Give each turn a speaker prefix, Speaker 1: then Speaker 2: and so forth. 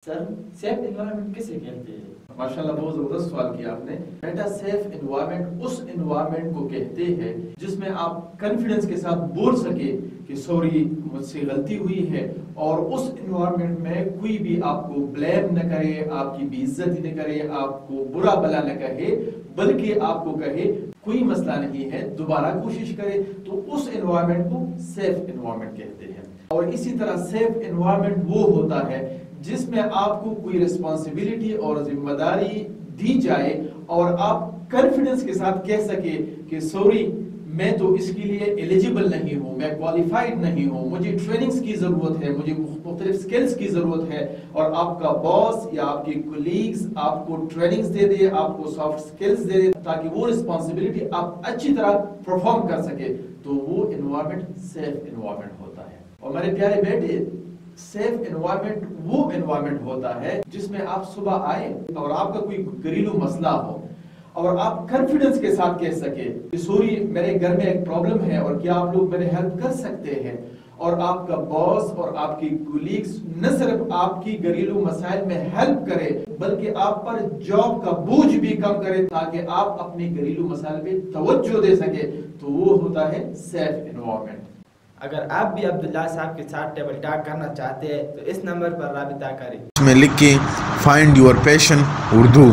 Speaker 1: سر safe environment کسے کہتے ہیں؟
Speaker 2: ماشاءاللہ بہت زبردست سوال کیا آپ نے. بیٹا سیف انوائرمنٹ اس انوائرمنٹ کو کہتے ہیں جس میں آپ کنفیڈنس کے ساتھ بول سکے کہ سوری مجھ سے غلطی ہوئی ہے، اور اس انوائرمنٹ میں کوئی بھی آپ کو بلیم نہ کرے، آپ کی بے عزتی نہ کرے، آپ کو برا بھلا نہ کہے، بلکہ آپ کو کہے کوئی مسئلہ نہیں ہے، دوبارہ کوشش کرے. تو اس انوائرمنٹ کو سیف انوائرمنٹ کہتے ہیں. اور اسی طرح سیف انوائرمنٹ وہ ہوتا ہے جس میں آپ کو کوئی رسپانسبلٹی اور ذمہ داری دی جائے اور آپ کنفیڈنس کے ساتھ کہہ سکے کہ سوری میں تو اس کے لیے ایلیجیبل نہیں ہوں، میں کوالیفائڈ نہیں ہوں، مجھے ٹریننگز کی ضرورت ہے، مجھے مختلف سکلز کی ضرورت ہے، اور آپ کا باس یا آپ کے کولیگز آپ کو ٹریننگز دے دے، آپ کو سافٹ سکلز دے دے تاکہ وہ رسپانسبلٹی آپ اچھی طرح پرفارم کر سکے، تو وہ انوائرمنٹ سیف انوائرمنٹ ہوتا ہے. اور میرے پیارے بیٹے، سیف انوائرمنٹ وہ انوائرمنٹ ہوتا ہے جس میں آپ صبح آئے اور آپ کا کوئی گھریلو مسئلہ ہو اور آپ کنفیڈنس کے ساتھ کہہ سکے کہ سوری میرے گھر میں ایک پرابلم ہے اور کیا آپ لوگ میرے ہیلپ کر سکتے ہیں، اور آپ کا باس اور آپ کی کولیگز نہ صرف آپ کی گھریلو مسائل میں ہیلپ کرے بلکہ آپ پر جاب کا بوجھ بھی کم کرے تاکہ آپ اپنے گھریلو مسائل پہ توجہ دے سکے، تو وہ ہوتا ہے سیف انوائرمنٹ.
Speaker 1: اگر آپ بھی عبداللہ صاحب کے ساتھ ٹیبل ٹاک کرنا چاہتے ہیں تو اس نمبر پر رابطہ کریں.
Speaker 3: میں لکھ کے فائنڈ یور پیشن اردو.